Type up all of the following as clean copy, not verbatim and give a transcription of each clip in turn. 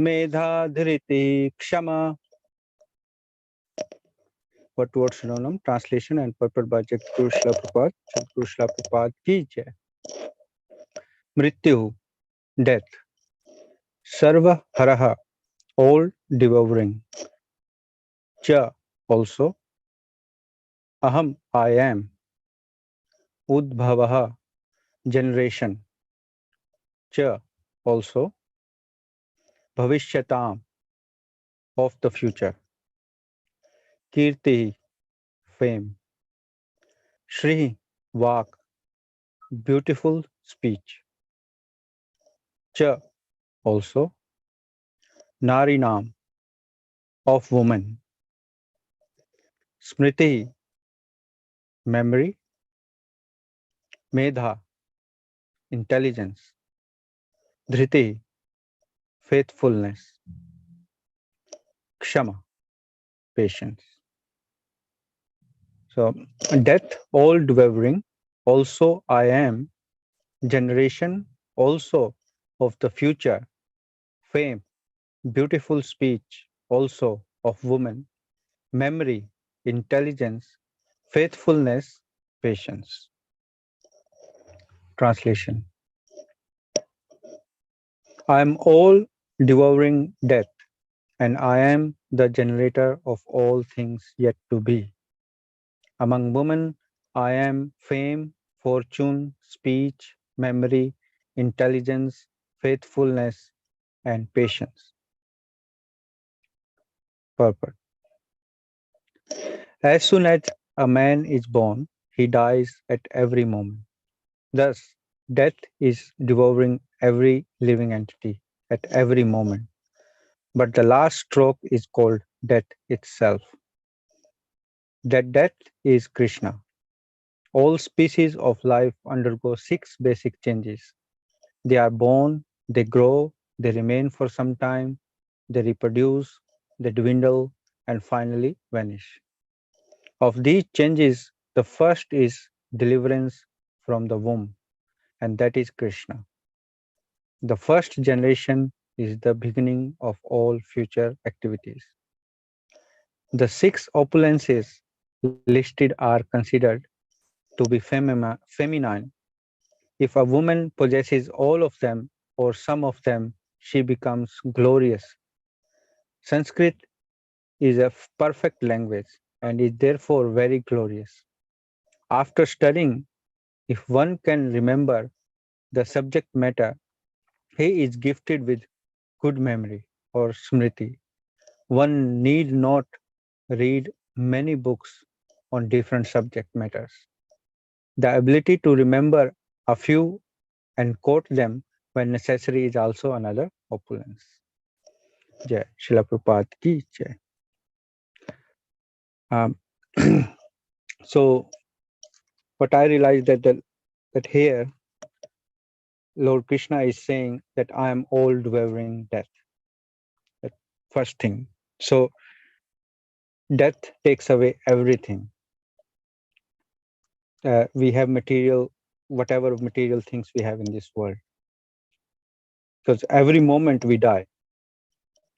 medha dhriti kshama. What word synonym? Translation and purport by Jagtguru Srila Prabhupada. Jagtguru Srila Prabhupada ki jai. Mrityu, death. Sarva haraha, all devouring. Cha, also. Aham, I am. Udbhavaha, generation. Cha, also. Bhavishyatam, of the future. Kirti, fame. Shri, vak, beautiful speech. Cha, also. Narinam, of woman. Smriti, memory. Medha, intelligence. Dhriti, faithfulness. Kshama, patience. So, death, all devouring, also I am, generation, also of the future, fame, beautiful speech, also of woman, memory, intelligence, faithfulness, patience. Translation. I am all devouring death, and I am the generator of all things yet to be. Among women, I am fame, fortune, speech, memory, intelligence, faithfulness, and patience. Purport. As soon as a man is born, he dies at every moment. Thus, death is devouring every living entity at every moment. But the last stroke is called death itself. That death is Krishna. All species of life undergo 6 basic changes. They are born, they grow, they remain for some time, they reproduce, they dwindle, and finally vanish. Of these changes, the first is deliverance from the womb, and that is Krishna. The first generation is the beginning of all future activities. The 6 opulences listed are considered to be feminine. If a woman possesses all of them or some of them, she becomes glorious. Sanskrit is a perfect language and is therefore very glorious. After studying, if one can remember the subject matter, he is gifted with good memory or smriti. One need not read many books on different subject matters. The ability to remember a few and quote them when necessary is also another opulence. Jai Srila Prabhupada ki jai. So what I realized that here Lord Krishna is saying that I am all devouring death. That first thing. So death takes away everything. We have material, whatever material things we have in this world. Because every moment we die,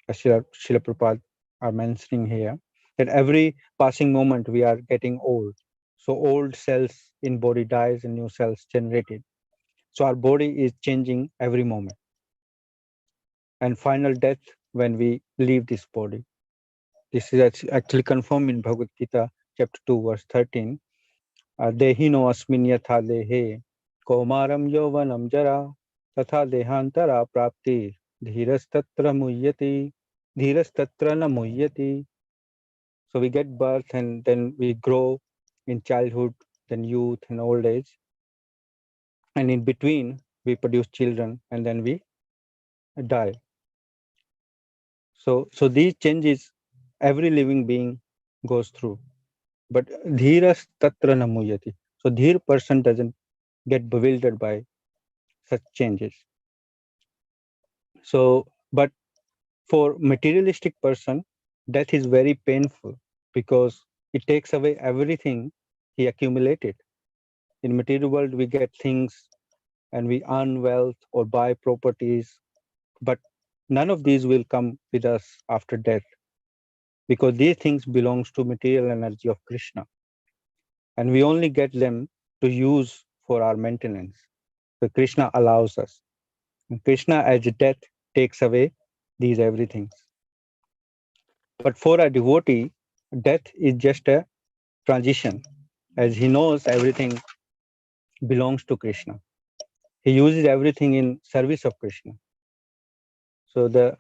as Srila Prabhupada are mentioning here, that every passing moment we are getting old. So old cells in body dies and new cells generated. So our body is changing every moment. And final death when we leave this body. This is actually confirmed in Bhagavad Gita, chapter 2, verse 13. Dehino asmin yatha dehe kaumaram yovanam jara tatha dehantara prapti dhirastatra muhyati dhirastatra na muhyati. So we get birth and then we grow in childhood, then youth and old age. And in between, we produce children and then we die. So these changes, every living being goes through. But dhiras tatra na muhyati. So dhir person doesn't get bewildered by such changes. So, but for materialistic person, death is very painful because it takes away everything he accumulated. In material world, we get things and we earn wealth or buy properties, but none of these will come with us after death, because these things belongs to material energy of Krishna, and we only get them to use for our maintenance. So Krishna allows us. And Krishna, as death, takes away these everything. But for a devotee, death is just a transition, as he knows everything belongs to Krishna. He uses everything in service of Krishna. So the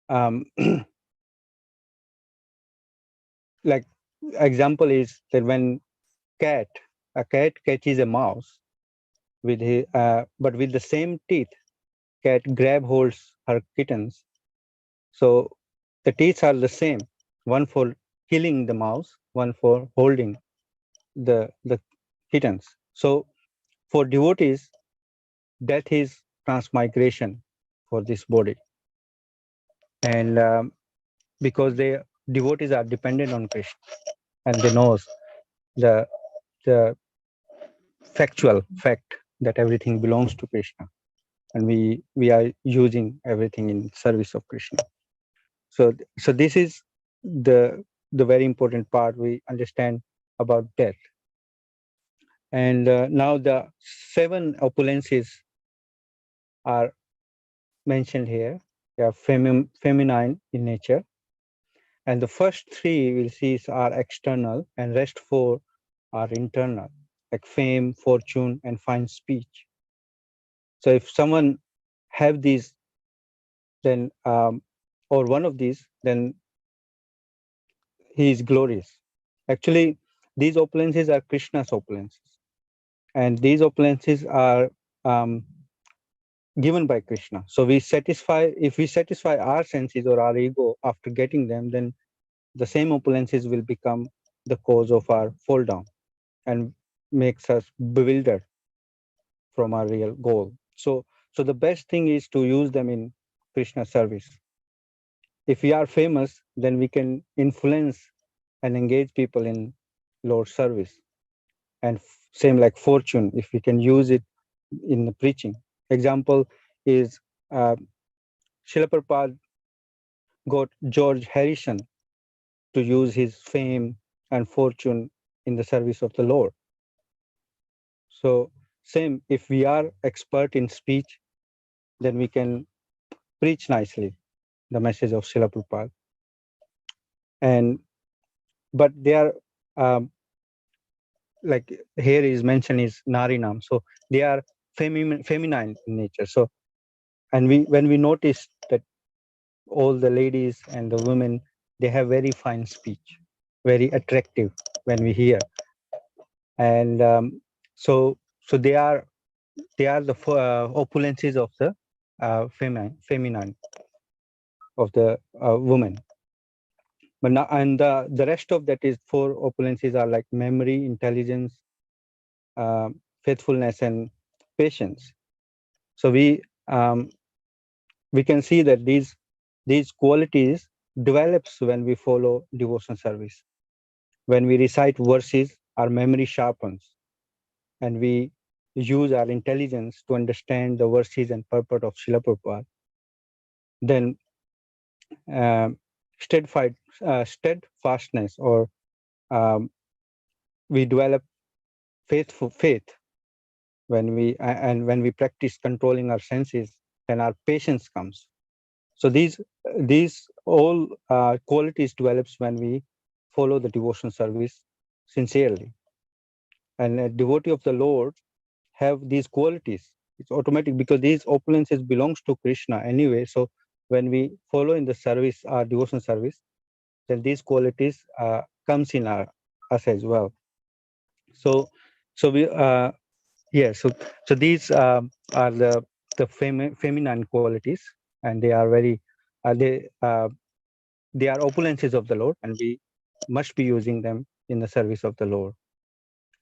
um, like example is that when cat a cat catches a mouse with his, but with the same teeth, cat grab holds her kittens. So the teeth are the same, one for killing the mouse, one for holding the kittens. So for devotees, death is transmigration for this body, and because they devotees are dependent on Krishna, and they knows the the factual fact that everything belongs to Krishna, and we are using everything in service of Krishna. So this is the very important part we understand about death. And now the 7 opulences are mentioned here. They are feminine in nature, and the first 3 we'll see are external, and rest 4 are internal, like fame, fortune, and fine speech. So if someone have these, then or one of these, then he is glorious. Actually, these opulences are Krishna's opulences, and these opulences are given by Krishna. So if we satisfy our senses or our ego after getting them, then the same opulences will become the cause of our fall down and makes us bewildered from our real goal. So the best thing is to use them in Krishna service. If we are famous, then we can influence and engage people in Lord's service. And same like fortune, if we can use it in the preaching. Example is uh, Srila Prabhupada got George Harrison to use his fame and fortune in the service of the Lord. So same, if we are expert in speech, then we can preach nicely the message of Srila Prabhupada. And but they are like here is mentioned is Narinam, so they are feminine in nature. So and when we notice that all the ladies and the women, they have very fine speech, very attractive when we hear, and so they are the opulences of the feminine of the woman. But now, and the rest of that is 4 opulences are like memory, intelligence, faithfulness, and patience. So we can see that these qualities develops when we follow devotion service. When we recite verses, our memory sharpens, and we use our intelligence to understand the verses and purport of Srila Prabhupada. Then um, steadfastness, or um, we develop faith and when we practice controlling our senses, then our patience comes. So these all qualities develops when we follow the devotion service sincerely. And a devotee of the Lord have these qualities. It's automatic because these opulences belongs to Krishna anyway. So when we follow in the service, our devotion service, then these qualities comes in us as well. So so we yeah, so these are the feminine qualities, and they are very they are opulences of the Lord, and we must be using them in the service of the Lord.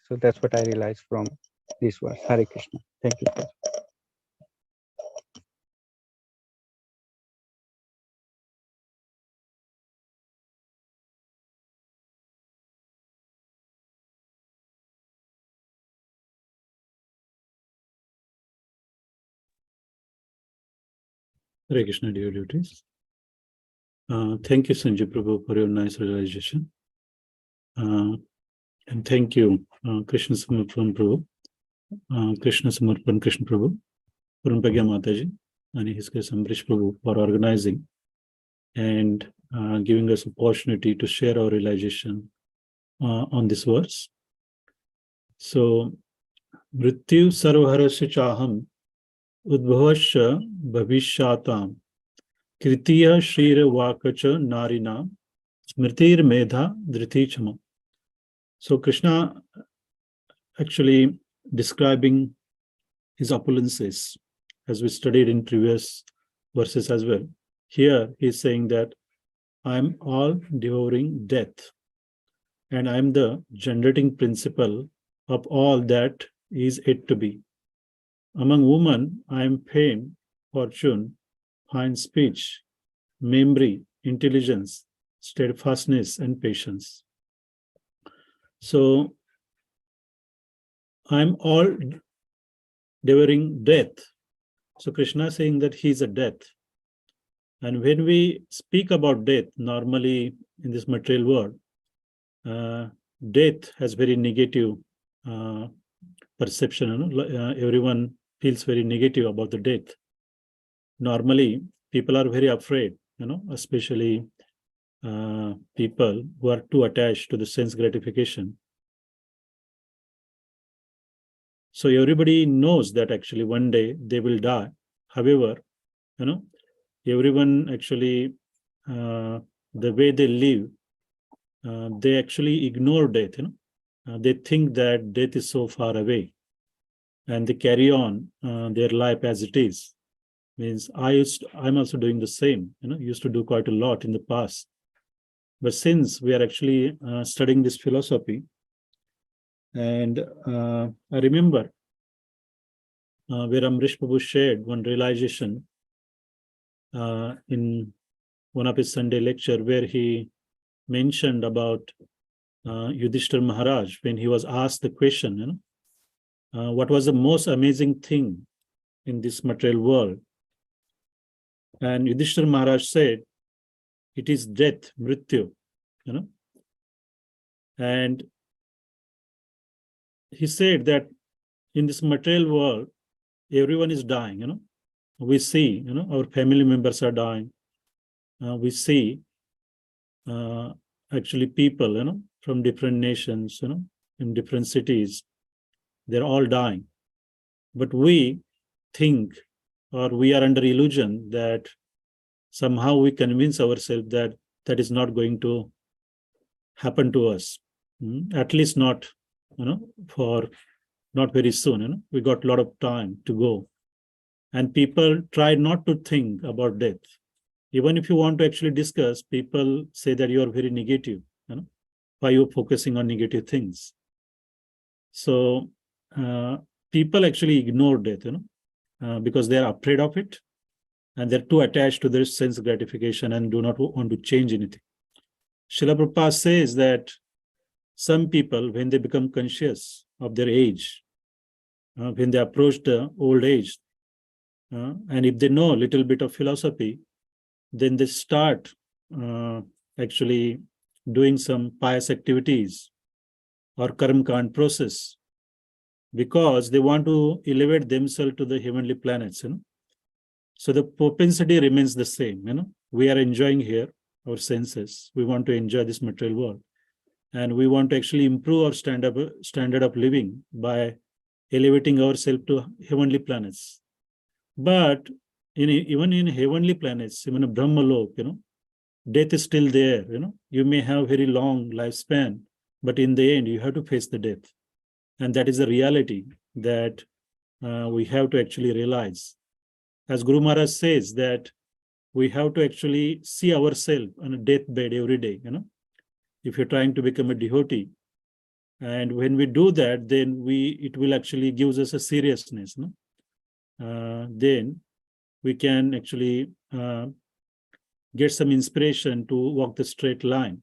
So that's what I realized from this verse. Hare Krishna. Thank you. Hare Krishna, dear devotees. Thank you, Sanjay Prabhu, for your nice realization. And thank you, Krishna Samarpan Prabhu, Krishna Samarpan Krishna Prabhu, Purunpagya Mataji, and his case Ambrish Prabhu for organizing and giving us opportunity to share our realization on this verse. So, Mrityu Sarvaharasya Chaham Udbhavasya Bhavishatam Kritiya Shira Vakacha Narina Smritir Medha Dhriti Chama. So Krishna actually describing his opulences, as we studied in previous verses as well. Here he's saying that I'm all devouring death, and I'm the generating principle of all that is yet to be. Among women, I am fame, fortune, fine speech, memory, intelligence, steadfastness, and patience. So I'm all devouring death. So Krishna is saying that he's a death. And when we speak about death, normally in this material world, death has very negative perception. Everyone feels very negative about the death. Normally, people are very afraid, especially people who are too attached to the sense gratification. So everybody knows that actually one day they will die. However, everyone actually, the way they live, they actually ignore death. They think that death is so far away, and they carry on their life as it is. Means I'm also doing the same. Used to do quite a lot in the past, but since we are actually studying this philosophy, and I remember where Amrish Prabhu shared one realization in one of his Sunday lecture, where he mentioned about Yudhishthira Maharaj when he was asked the question, what was the most amazing thing in this material world? And Yudhishthira Maharaj said, it is death, mrityu, And he said that in this material world, everyone is dying, We see, our family members are dying. We see actually people, from different nations, in different cities, they're all dying. But we think, or we are under illusion that somehow we convince ourselves that that is not going to happen to us. At least not, for not very soon. We got a lot of time to go. And people try not to think about death. Even if you want to actually discuss, people say that you are very negative. Why you're focusing on negative things? So people actually ignore death, because they are afraid of it, and they're too attached to their sense gratification and do not want to change anything. Srila Prabhupada says that some people, when they become conscious of their age, when they approach the old age, and if they know a little bit of philosophy, then they start actually doing some pious activities or karma-kand process, because they want to elevate themselves to the heavenly planets. So the propensity remains the same. We are enjoying here our senses. We want to enjoy this material world, and we want to actually improve our standard of living by elevating ourselves to heavenly planets. But even in heavenly planets, even in Brahmalok, death is still there. You may have very long lifespan, but in the end, you have to face the death. And that is the reality that we have to actually realize. As Guru Maharaj says, that we have to actually see ourselves on a deathbed every day. If you're trying to become a devotee, and when we do that, then it will actually gives us a seriousness. Then we can actually get some inspiration to walk the straight line.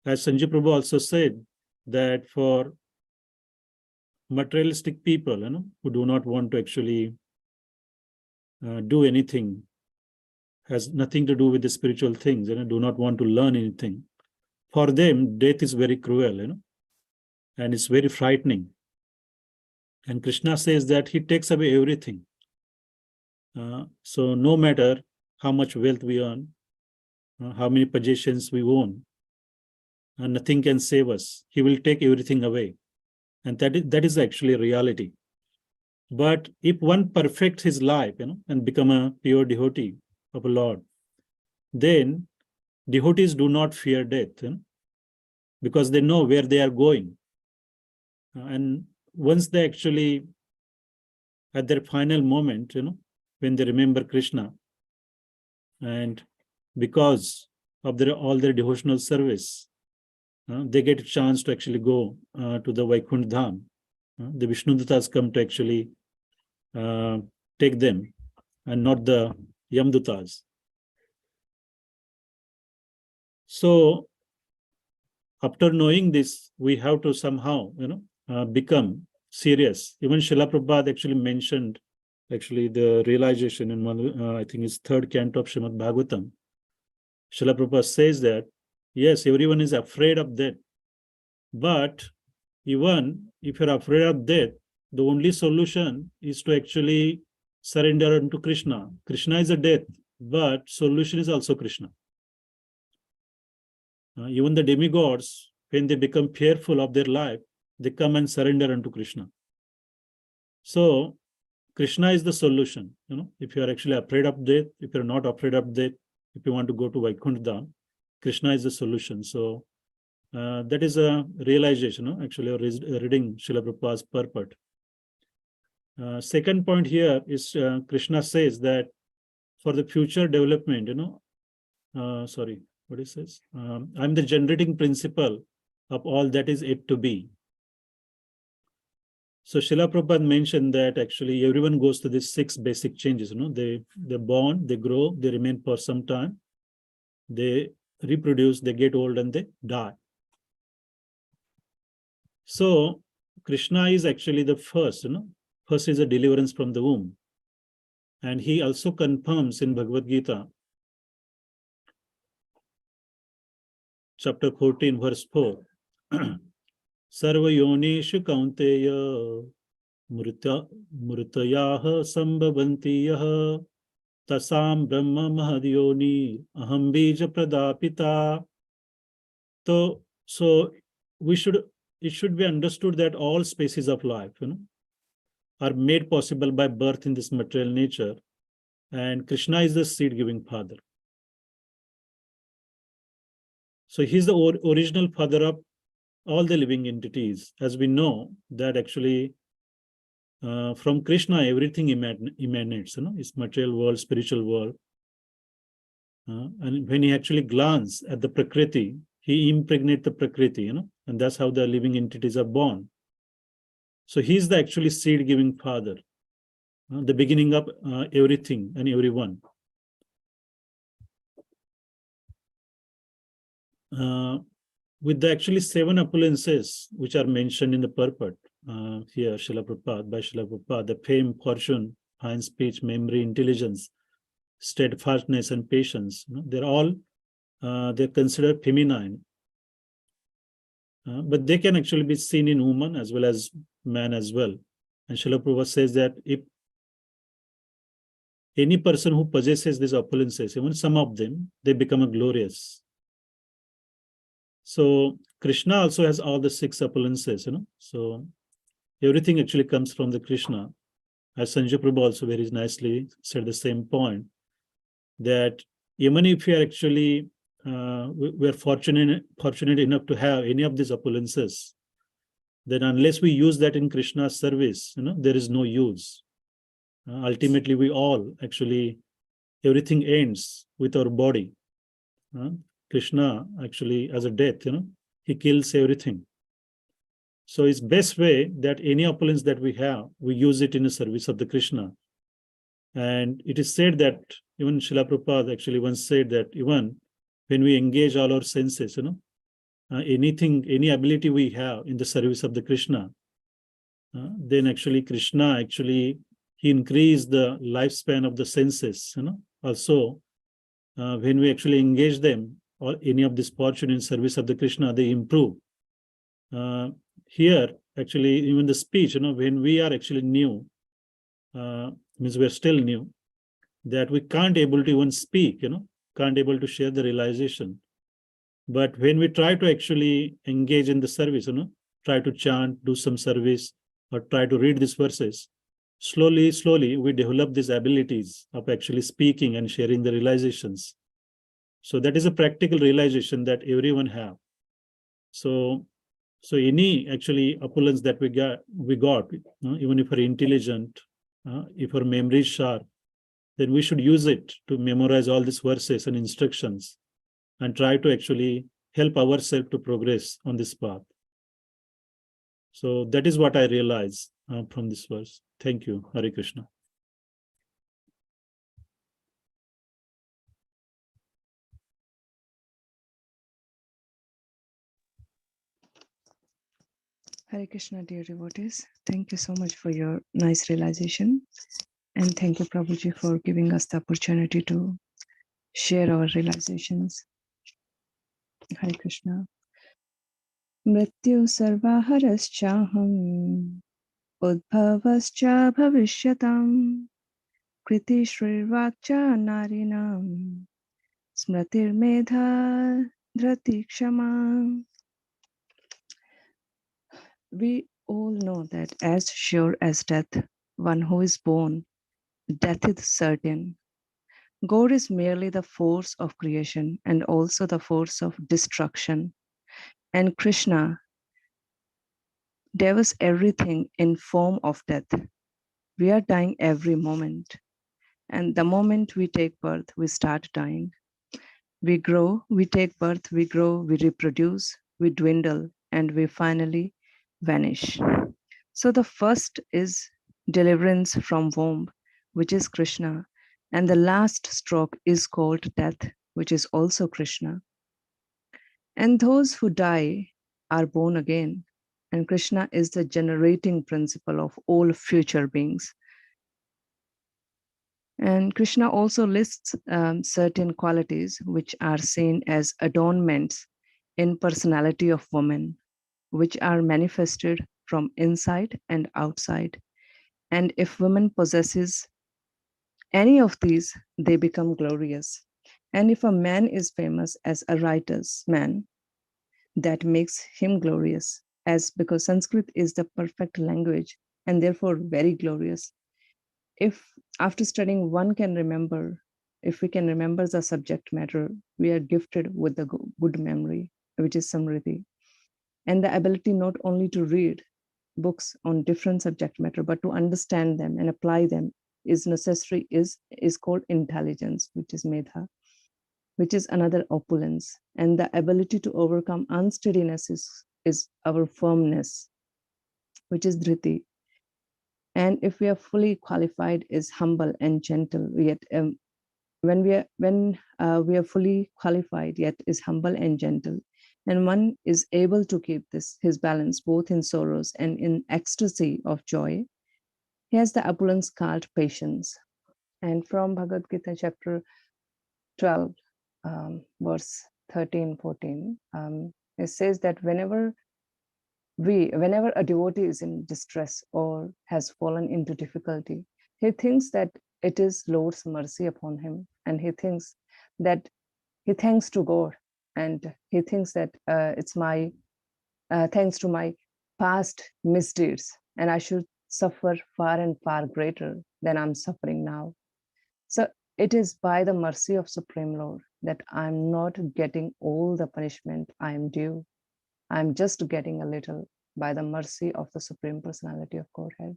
As Sanjay Prabhu also said, that for materialistic people, who do not want to actually do anything, has nothing to do with the spiritual things, do not want to learn anything. For them, death is very cruel, and it's very frightening. And Krishna says that he takes away everything. So no matter how much wealth we earn, how many possessions we own, nothing can save us. He will take everything away. And that is actually reality. But if one perfects his life, and become a pure devotee of a Lord, then devotees do not fear death, because they know where they are going. And once they actually, at their final moment, when they remember Krishna, and because of all their devotional service, they get a chance to actually go to the Vaikuntha Dham. The Vishnudutas come to actually take them, and not the Yamdutas. So after knowing this, we have to somehow, become serious. Even Srila Prabhupada actually mentioned the realization in one, I think it's third canto of Srimad Bhagavatam. Srila Prabhupada says that, yes, everyone is afraid of death. But even if you're afraid of death, the only solution is to actually surrender unto Krishna. Krishna is a death, but solution is also Krishna. Even the demigods, when they become fearful of their life, they come and surrender unto Krishna. So Krishna is the solution. If you are actually afraid of death, if you're not afraid of death, if you want to go to Vaikuntha Dham, Krishna is the solution. So that is a realization, actually, reading Srila Prabhupada's purport. Second point here is Krishna says that for the future development, what it says? I'm the generating principle of all that is yet to be. So Srila Prabhupada mentioned that actually everyone goes through these 6 basic changes. They're born, they grow, they remain for some time, they reproduce, they get old, and they die. So Krishna is actually the first, first is a deliverance from the womb. And he also confirms in Bhagavad Gita, chapter 14, verse 4, Sarva yonishu kaunteya murtayaha sambhavanti yaha tasam brahma mahadyoni aham bija pradapita. So it should be understood that all species of life, are made possible by birth in this material nature, and Krishna is the seed-giving father. So he's the original father of all the living entities. As we know that actually from Krishna everything emanates, it's material world, spiritual world. And when he actually glances at the Prakriti, he impregnates the Prakriti, and that's how the living entities are born. So he's the actually seed-giving father, the beginning of everything and everyone. With the actually 7 opulences which are mentioned in the purport here, by Srila Prabhupada, the fame, fortune, fine speech, memory, intelligence, steadfastness, and patience, they're all they're considered feminine, but they can actually be seen in woman as well as man as well. And Srila Prabhupada says that if any person who possesses these opulences, even some of them, they become a glorious. So Krishna also has all the 6 opulences, so everything actually comes from the Krishna. As Sanjay Prabhu also very nicely said the same point, that even if we are actually we are fortunate enough to have any of these opulences, then unless we use that in Krishna's service, there is no use. Ultimately, we all actually, everything ends with our body. Krishna actually, as a death, he kills everything. So it's best way that any opulence that we have, we use it in the service of the Krishna. And it is said that even Srila Prabhupada actually once said that even when we engage all our senses, any ability we have in the service of the Krishna, then actually Krishna actually, he increased the lifespan of the senses. Also, when we actually engage them or any of this fortune in service of the Krishna, they improve. Here, actually, even the speech, when we are actually new, means we're still new, that we can't able to even speak, can't able to share the realization. But when we try to actually engage in the service, try to chant, do some service, or try to read these verses, slowly, we develop these abilities of actually speaking and sharing the realizations. So that is a practical realization that everyone have. So any actually opulence that we got, even if we're intelligent, if our memory is sharp, then we should use it to memorize all these verses and instructions and try to actually help ourselves to progress on this path. So that is what I realize from this verse. Thank you, Hare Krishna. Hare Krishna, dear devotees. Thank you so much for your nice realization. And thank you, Prabhuji, for giving us the opportunity to share our realizations. Hare Krishna. Mrityu sarvaharascha udbhavascha bhavishyatam kriti shrirvakcha narinam smritir medha dhrati kshama. We all know that as sure as death, one who is born, death is certain. God is merely the force of creation and also the force of destruction. And Krishna gave us everything in form of death. We are dying every moment. And the moment we take birth, we start dying. We grow, we take birth, we grow, we reproduce, we dwindle, and we finally vanish. So the first is deliverance from womb, which is Krishna. And the last stroke is called death, which is also Krishna. And those who die are born again. And Krishna is the generating principle of all future beings. And Krishna also lists certain qualities which are seen as adornments in personality of woman, which are manifested from inside and outside. And if woman possesses any of these, they become glorious. And if a man is famous as a righteous man, that makes him glorious, as because Sanskrit is the perfect language and therefore very glorious. If after studying one can remember, if we can remember the subject matter, we are gifted with the good memory, which is Samriddhi, and the ability not only to read books on different subject matter, but to understand them and apply them is necessary, is called intelligence, which is Medha, which is another opulence. And the ability to overcome unsteadiness is our firmness, which is Dhriti. And if we are fully qualified, is humble and gentle. Yet when we are fully qualified, yet is humble and gentle. And one is able to keep his balance both in sorrows and in ecstasy of joy. He has the opulence called patience. And from Bhagavad Gita chapter 12, verse 13, 14, it says that whenever a devotee is in distress or has fallen into difficulty, he thinks that it is Lord's mercy upon him, and he thinks to God, and he thinks that it's my thanks to my past misdeeds, and I should suffer far and far greater than I'm suffering now. So it is by the mercy of Supreme Lord that I'm not getting all the punishment I am due. I'm just getting a little by the mercy of the Supreme Personality of Godhead.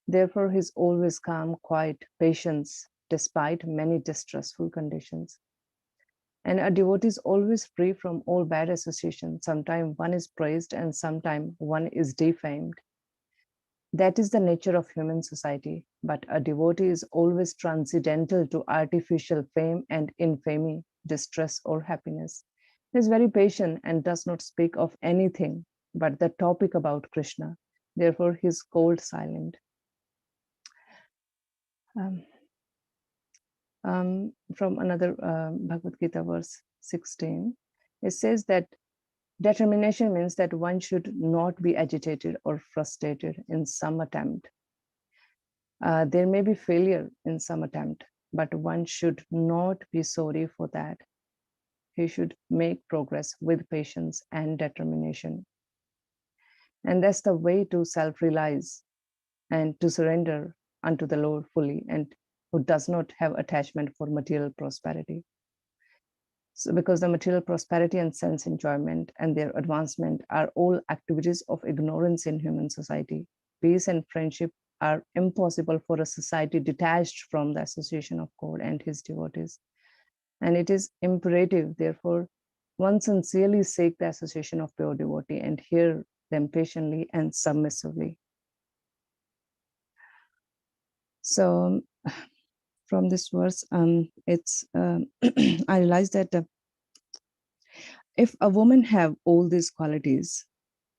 Therefore, he's always calm, quiet, patience, despite many distressful conditions. And a devotee is always free from all bad association. Sometimes one is praised and sometimes one is defamed. That is the nature of human society. But a devotee is always transcendental to artificial fame and infamy, distress or happiness. He is very patient and does not speak of anything but the topic about Krishna. Therefore, he is cold silent. Um, from another Bhagavad Gita verse 16, it says that determination means that one should not be agitated or frustrated in some attempt. There may be failure in some attempt, but one should not be sorry for that. He should make progress with patience and determination. And that's the way to self-realize and to surrender unto the Lord fully, and who does not have attachment for material prosperity. So because the material prosperity and sense enjoyment and their advancement are all activities of ignorance in human society. Peace and friendship are impossible for a society detached from the association of God and his devotees. And it is imperative, therefore, one sincerely seek the association of pure devotee and hear them patiently and submissively. So from this verse, it's I realized that if a woman have all these qualities,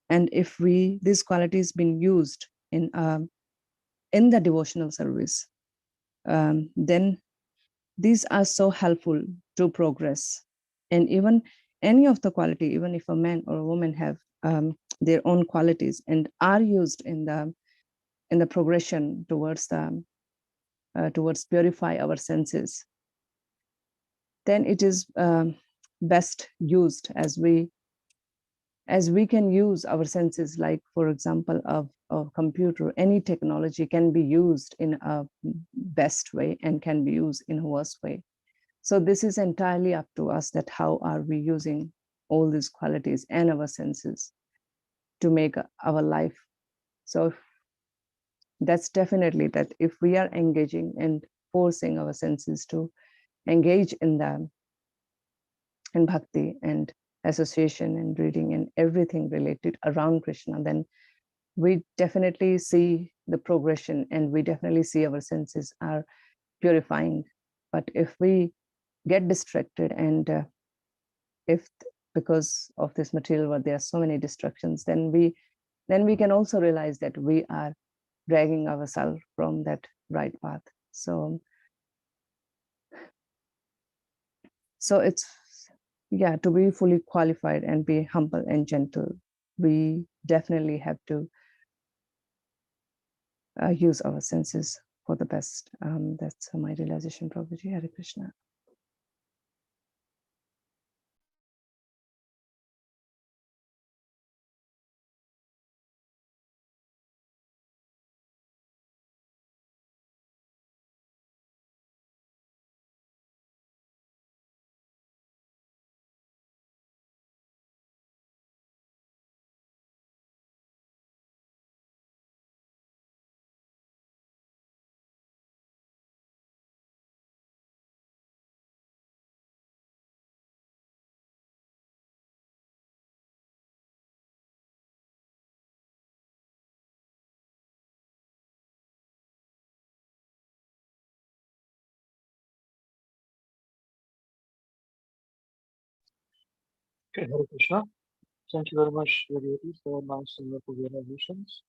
and if these qualities been used in the devotional service, then these are so helpful to progress. And even any of the quality, even if a man or a woman have their own qualities and are used in the progression towards towards purify our senses, then it is best used as we can use our senses. Like, for example, of computer, any technology can be used in a best way and can be used in a worse way. So this is entirely up to us, that how are we using all these qualities and our senses to make our life. So that's definitely that if we are engaging and forcing our senses to engage in bhakti and association and reading and everything related around Krishna, then we definitely see the progression and we definitely see our senses are purifying. But if we get distracted and if because of this material world there are so many distractions, then we can also realize that we are dragging ourselves from that right path. So it's, yeah, to be fully qualified and be humble and gentle, we definitely have to use our senses for the best. That's my realization, Prabhuji. Hare Krishna. Okay, Hare Krishna. Thank you very much, devotees, for nice and wonderful realizations,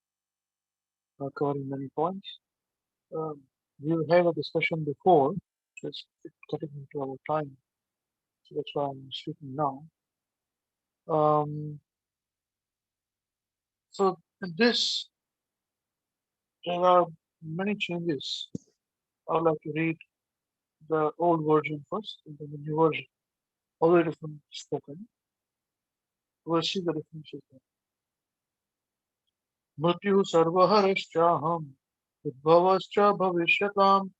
covering many points. We had a discussion before, just cutting into our time, so that's why I'm speaking now. So in this, there are many changes. I would like to read the old version first, and then the new version. All the different spoken. We'll see the differences there. Mrityu sarvaharashchaham udbhavascha bhavishyatam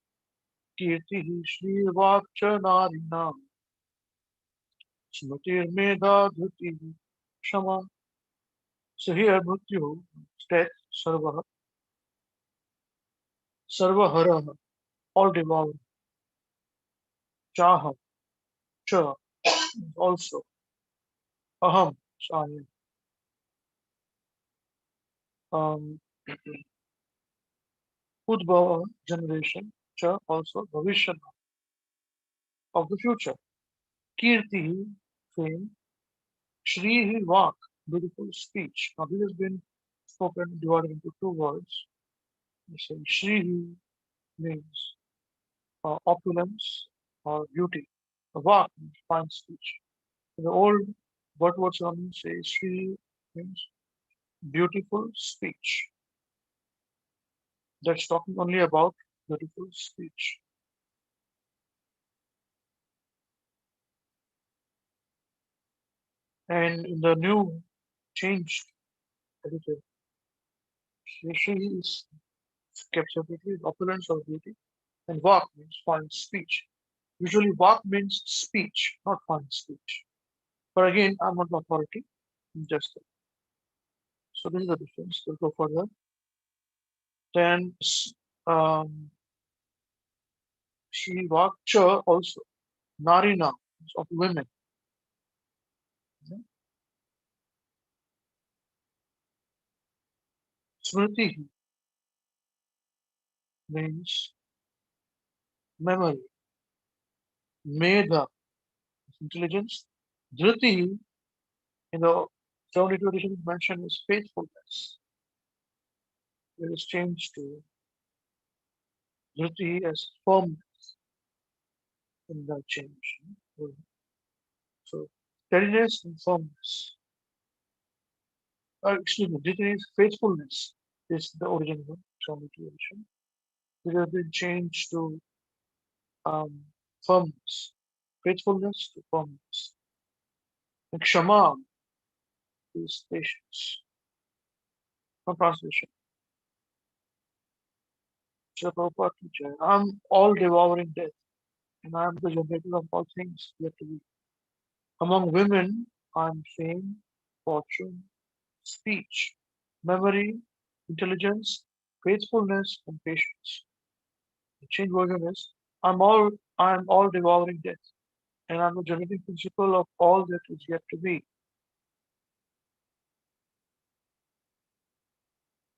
कीर्तिः श्रीर्वाक्च नारीणां स्मृतिर्मेधा धृतिः क्षमा. So here Mrityu, death, sarvahara, all devour, chaha, cha, also, aham, I am. Udbhava, generation, cha, also, bhavishyat, of the future. Kirti, fame, Shrihi, vak, beautiful speech. Now this has been spoken, divided into two words. You say Shrihi means opulence, or beauty. Vak means fine speech. In the old Bhagavad says Shri means beautiful speech. That's talking only about beautiful speech. And in the new changed edited, Shri is kept separately, opulence or beauty, and Vak means fine speech. Usually Vak means speech, not fine speech. But again, I'm not the authority, I'm just so this is the difference. We'll go further. Then Shri Vakcha also, Narina, of women. Smriti means memory. Medha, intelligence. Dhriti, in the 72 edition mentioned is faithfulness. It is changed to Dhriti as firmness in the change. So steadiness and firmness. Excuse me, Dhriti is faithfulness is the original 72 edition. It has been changed to firmness. Faithfulness to firmness. And Kshama is patience. No translation. Srila Prabhupada teacher, I'm all devouring death, and I am the generator of all things yet to be. Among women, I'm fame, fortune, speech, memory, intelligence, faithfulness, and patience. The change version is I am all devouring death, and I'm the generating principle of all that is yet to be.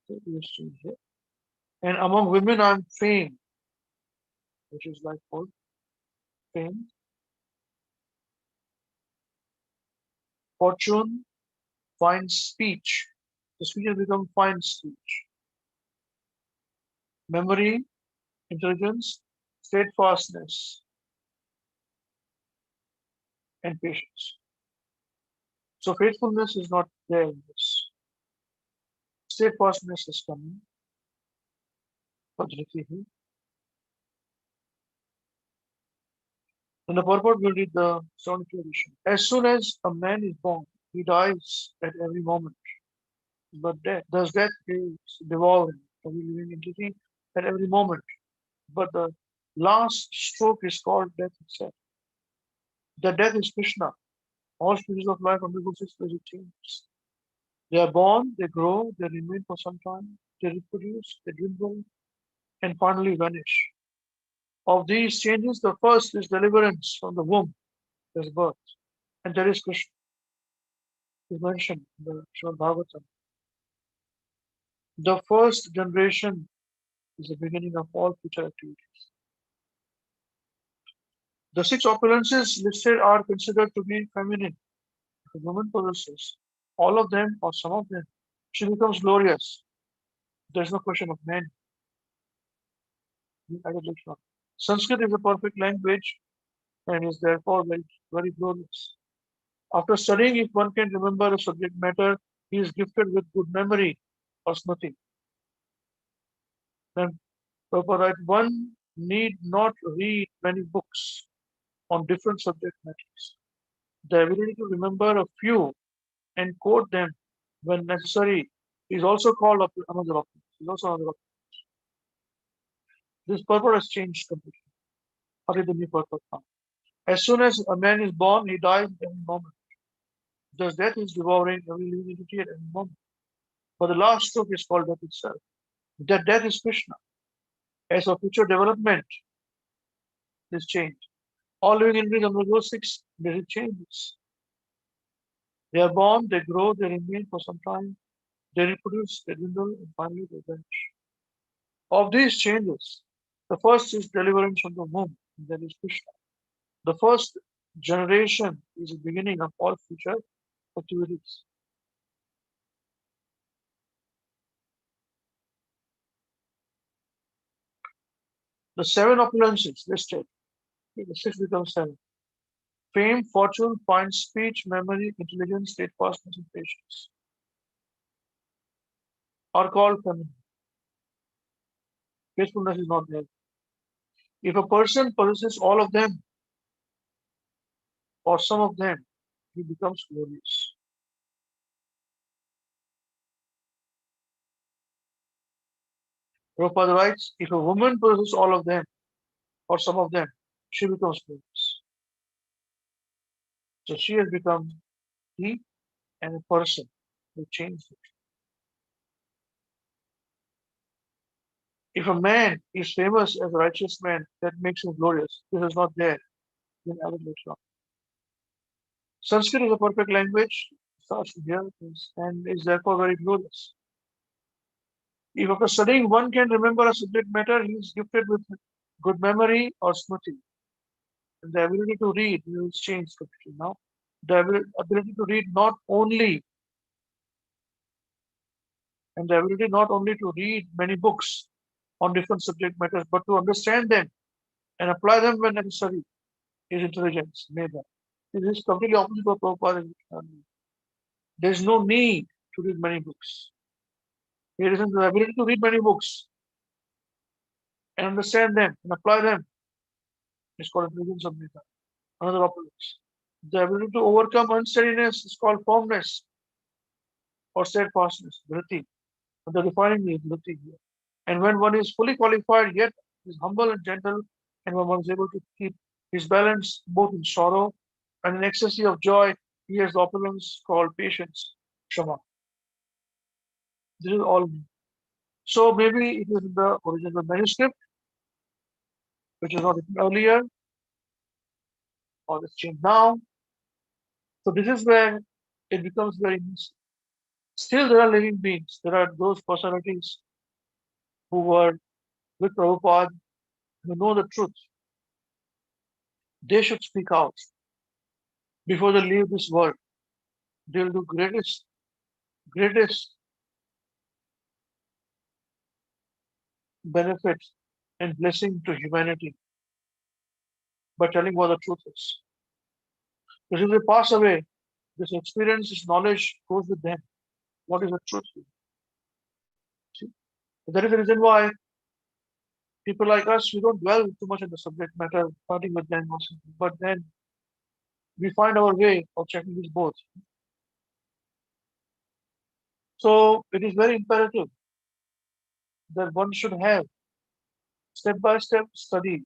So this change here. And among women, I'm fame, which is like what? Fame, fortune, fine speech. The speech has become fine speech. Memory, intelligence, steadfastness, and patience. So faithfulness is not there in this. Steadfastness is coming. In the purport, we'll read the 72 edition. As soon as a man is born, he dies at every moment. But death is devouring every living entity at every moment. But the last stroke is called death itself. The death is Krishna. All species of life undergo six basic changes. They are born, they grow, they remain for some time, they reproduce, they dwindle, and finally vanish. Of these changes, the first is deliverance from the womb, there's birth, and there is Krishna. Is mentioned in the Srimad Bhagavatam. The first generation is the beginning of all future activities. The six opulences listed are considered to be feminine. If a woman possesses all of them or some of them, she becomes glorious. There's no question of men. Sanskrit is a perfect language and is therefore very, very glorious. After studying, if one can remember a subject matter, he is gifted with good memory or smriti. Then Prabhupada, one need not read many books on different subject matters. The ability to remember a few and quote them when necessary is also called another option. Is also another option. This purport has changed completely. Hare the new purport now. As soon as a man is born, he dies at any moment. Thus death is devouring every living entity at any moment. But the last stroke is called death itself. That death is Krishna. As for future development, this change. All living entities undergo six basic changes. They are born, they grow, they remain for some time, they reproduce, they dwindle, and finally they vanish. Of these changes, the first is deliverance from the womb, and that is Krishna. The first generation is the beginning of all future activities. The The 7 opulences listed, the 6 becomes 7. Fame, fortune, fine speech, memory, intelligence, steadfastness, and patience are called feminine. Faithfulness is not there. If a person possesses all of them or some of them, he becomes glorious. Prabhupada writes, if a woman possesses all of them or some of them, she becomes glorious. So she has become he and a person who changed it. If a man is famous as a righteous man, that makes him glorious. This is not there. Then added later on. Sanskrit is a perfect language, starts here, and is therefore very glorious. If after studying one can remember a subject matter, he is gifted with good memory or smriti. And the ability to read will change completely now. The ability to read not only to read many books on different subject matters, but to understand them and apply them when necessary is intelligence, mega. This is completely opposite of Prabhupada. There is no need to read many books. There is the ability to read many books and understand them and apply them. It's called intelligence of mega. Another opposite. The ability to overcome unsteadiness is called firmness or steadfastness, dhriti. The defining is dhriti here. And when one is fully qualified, yet is humble and gentle, and when one is able to keep his balance both in sorrow and in ecstasy of joy, he has the opulence called patience, Shama. This is all. So maybe it is in the original manuscript, which is not written earlier, or it's changed now. So this is where it becomes very messy. Still, there are living beings. There are those personalities who were with Prabhupada, who know the truth. They should speak out before they leave this world. They will do greatest benefit and blessing to humanity by telling what the truth is. Because if they pass away, this experience, this knowledge goes with them. What is the truth? See? That is the reason why people like us, we don't dwell too much on the subject matter, starting with them or something, but then we find our way of checking these both. So it is very imperative that one should have step-by-step study.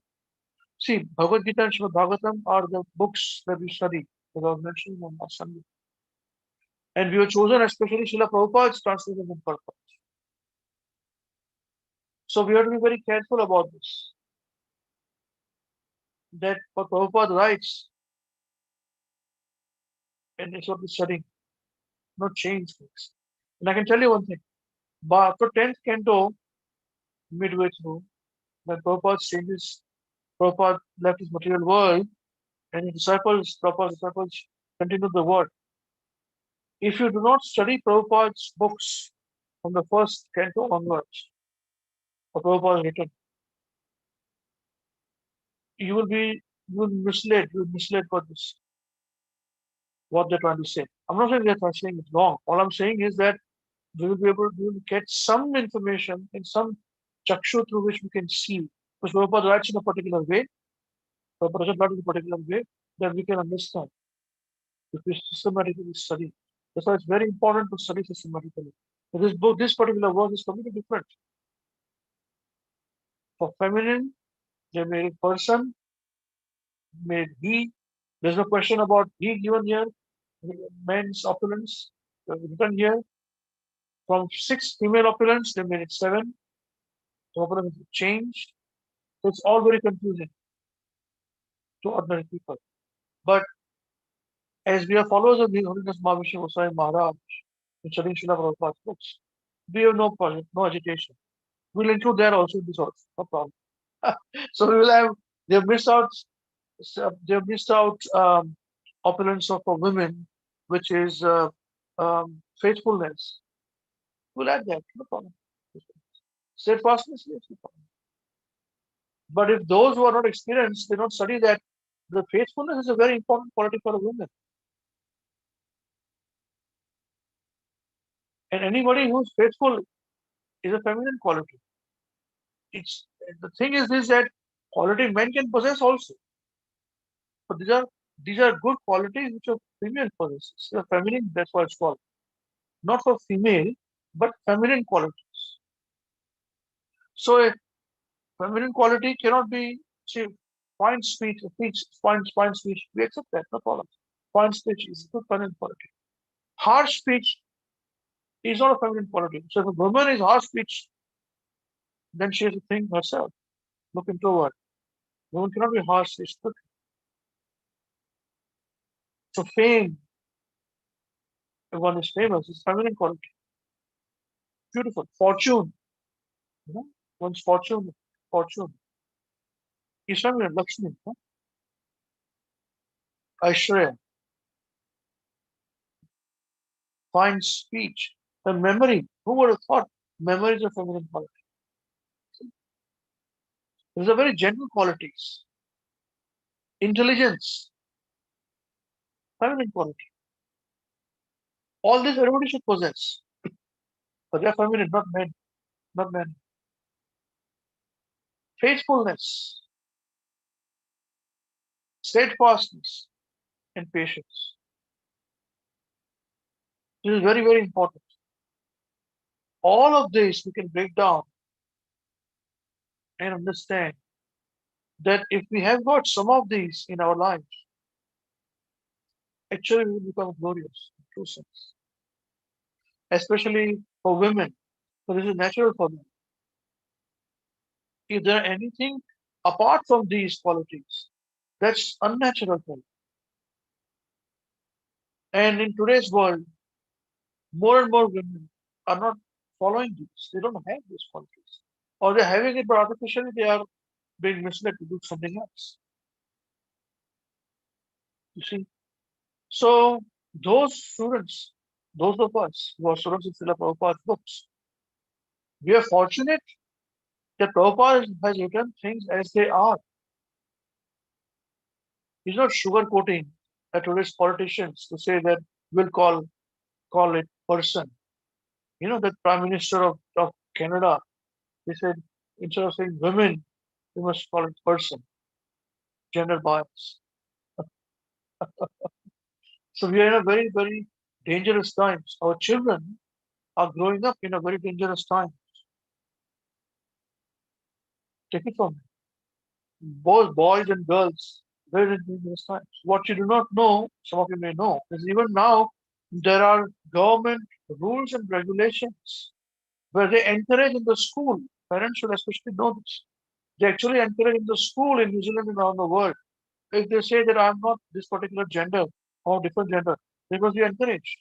See, Bhagavad Gita and Srimad Bhagavatam are the books that we study, as I was mentioning on last Sunday. And we have chosen especially Srila Prabhupada's translation and purpose. So we have to be very careful about this. That what Prabhupada writes, and it's what we're studying, not change things. And I can tell you one thing. After 10th canto, midway through, when Prabhupada left his material world, and his Prabhupada's disciples continued the work. If you do not study Prabhupada's books from the first canto onwards, or Prabhupada's written, you will be misled for this, what they're trying to say. I'm not saying they're saying it's wrong. All I'm saying is that we will get some information in some chakshu through which we can see. Because Prabhupada writes in a particular way, Prabhupada doesn't write in a particular way, that we can understand if we systematically study. That's why it's very important to study systematically. This particular work is completely different. For feminine, they made a person, made he. There's no question about he given here. Men's opulence written here. From 6 female opulence, they made it 7. The opulence changed. So it's all very confusing to ordinary people. But as we are followers of the Holiness Mahavishnu Goswami Maharaj, in studying Srila Prabhupada's books, we have no problem, no agitation. We'll include there also in this also, no problem. So we will have, they've missed out opulence of women, which is faithfulness. We'll add that, no problem. Steadfastness, yes, no problem. But if those who are not experienced, they don't study that the faithfulness is a very important quality for a woman. And anybody who's faithful is a feminine quality. It's the thing is this, that quality men can possess also. But these are good qualities which a female possesses. They are feminine, that's what it's called. Not for female, but feminine qualities. So a feminine quality cannot be, say, fine speech, fine speech. We accept that, no problem. Fine speech is a good feminine quality. Harsh speech is not a feminine quality. So if a woman is harsh speech, then she has to think herself, look introvert. Woman cannot be harsh speech. So fame, if one is famous, is feminine quality. Beautiful. Fortune, you know, one's fortune is feminine. Lakshmi, Aishwarya, fine speech, the memory. Who would have thought memory is a feminine quality? These are very gentle qualities. Intelligence, feminine quality. All this everybody should possess. But they are feminine, not men. Not men. Faithfulness, steadfastness, and patience. This is very, very important. All of this we can break down and understand that if we have got some of these in our lives, actually we will become glorious in true sense. Especially for women. So this is natural for them. If there are anything apart from these qualities, that's unnatural for them. And in today's world, more and more women are not following these. They don't have these qualities. Or they're having it, but artificially they are being misled to do something else. You see? So those students, those of us who are students of Srila Prabhupada's books, we are fortunate that Prabhupada has written things as they are. He's not sugarcoating today's politicians to say that we'll call it person. You know, the Prime Minister of Canada, they said instead of saying women, we must call it person. Gender bias. So we are in a very, very dangerous times. Our children are growing up in a very dangerous time. Take it from me. Both boys and girls, very dangerous times. What you do not know, some of you may know, is even now there are government rules and regulations where they encourage in the school. Parents should especially know this. They actually encourage in the school in New Zealand and around the world. If they say that I'm not this particular gender or different gender, they must be encouraged.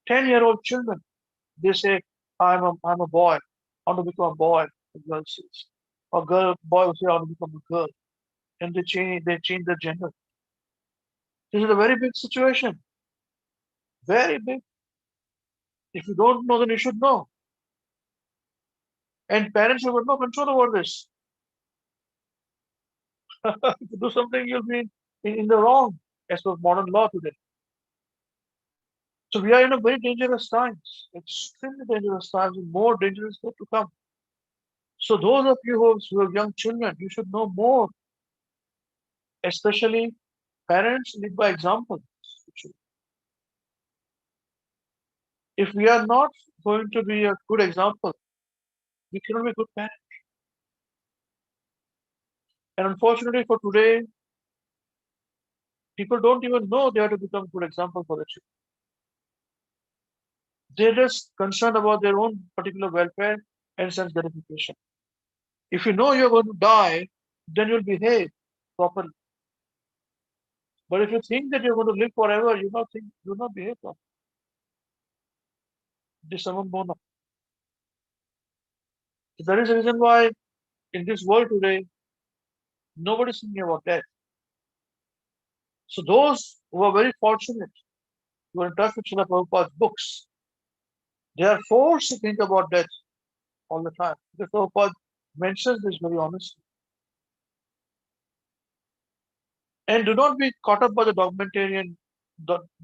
10-year-old children, they say, I'm a boy, I want to become a boy, the girl says. Or boy will say, I want to become a girl. And they change their gender. This is a very big situation. Very big. If you don't know, then you should know. And parents have got no control over this. If you do something, you'll be in the wrong as per modern law today. So we are in a very dangerous times, extremely dangerous times, and more dangerous yet to come. So those of you who have young children, you should know more. Especially parents lead by example. If we are not going to be a good example, we cannot be a good parent. And unfortunately for today, people don't even know they have to become a good example for the children. They're just concerned about their own particular welfare and self gratification. If you know you're going to die, then you'll behave properly. But if you think that you're going to live forever, you do not behave properly. This is someone born up. So that is the reason why in this world today, nobody's thinking about death. So those who are very fortunate, who are in touch with Srila Prabhupada's books, they are forced to think about death all the time. Because Prabhupada mentions this very honestly. And do not be caught up by the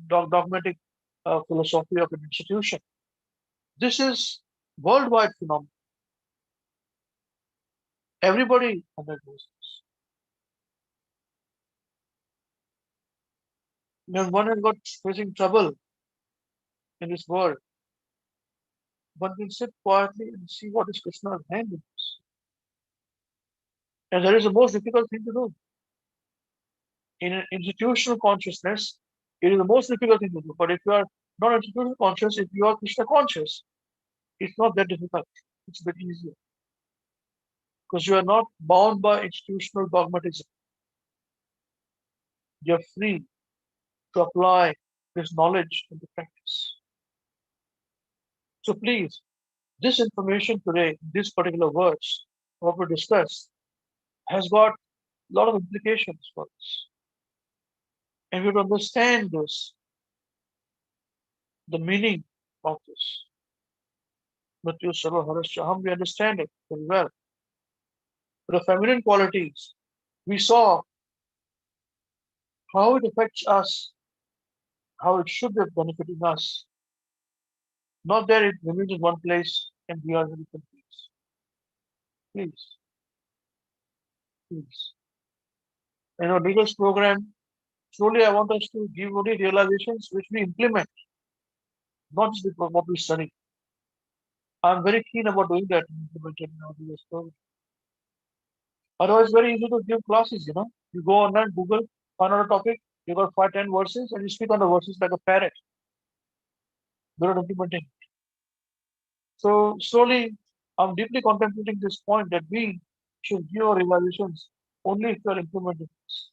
dogmatic philosophy of an institution. This is worldwide phenomenon. Everybody undergoes this. When one has got facing trouble in this world, one can sit quietly and see what is Krishna's hand in this. And that is the most difficult thing to do. In an institutional consciousness, it is the most difficult thing to do. But if you are not institutional conscious, if you are Krishna conscious, it's not that difficult. It's a bit easier. Because you are not bound by institutional dogmatism. You are free to apply this knowledge into practice. So please, this information today, this particular words, what we discussed, has got a lot of implications for us. And we have to understand this, the meaning of this. Mrityu Sarva Harashaham, we understand it very well. But the feminine qualities, we saw how it affects us, how it should be benefiting us. Not that it remains in one place and we are in a different place. Please, please. In our leaders program, slowly I want us to give only realizations which we implement, not just what we study. I'm very keen about doing that and implementing in our leaders program. Otherwise, it's very easy to give classes, you know. You go online, Google, find out a topic, you got 5-10 verses, and you speak on the verses like a parrot. Without implementing. So slowly, I'm deeply contemplating this point that we should give our realizations only if we are implementing this.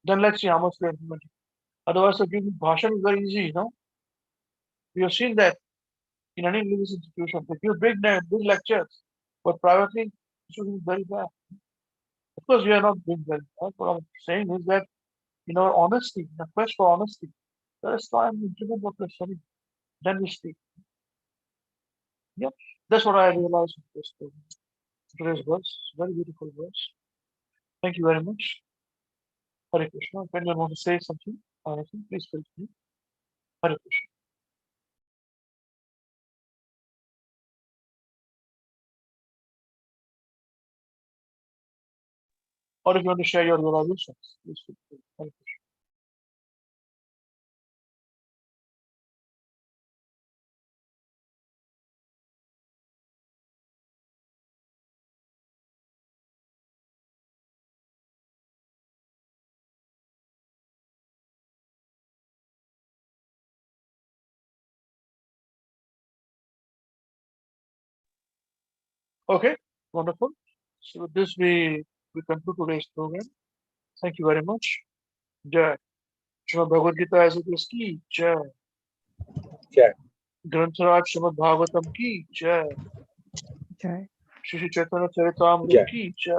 Then let's see how much we are implementing. Otherwise, the giving bhashan is very easy, you know. We have seen that in any religious institution. They give big lectures, but privately, it should be very bad. Of course, we are not doing very bad. What I'm saying is that in our honesty, in the quest for honesty, let us try and implement what we're studying. Then we speak. Yeah, that's what I realized in this today's verse. Very beautiful verse. Thank you very much. Hare Krishna. If anyone wants to say something, please feel free. Hare Krishna. Or if you want to share your realizations, please feel free. Hare Krishna. Okay, wonderful. So with this we conclude today's program. Thank you very much. Jai. Srimad Bhagavad Gita as it is ki Jai. Jai. Grantaraj Srimad Bhagavatam ki Jai. Jai. Shri Chaitanya Charitamrita ki Jai.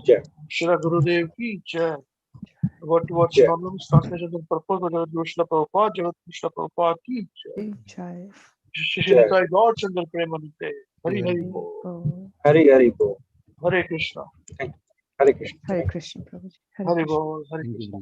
Jai. Shri Gurudev ki Jai. What Jai. synonymous translations and purpose of Jagat Krishna Prabhupada, Jagat Krishna Prabhupada ki Jai. Jai. Shri Nitai Gaur Chandra Premanite. Hari Hari Hari Bol. Bol. Hari Hari Bol. Hare Krishna. Hare Krishna. Hare Krishna, Prabhuji. Hari Krishna. Bol. Hare Krishna.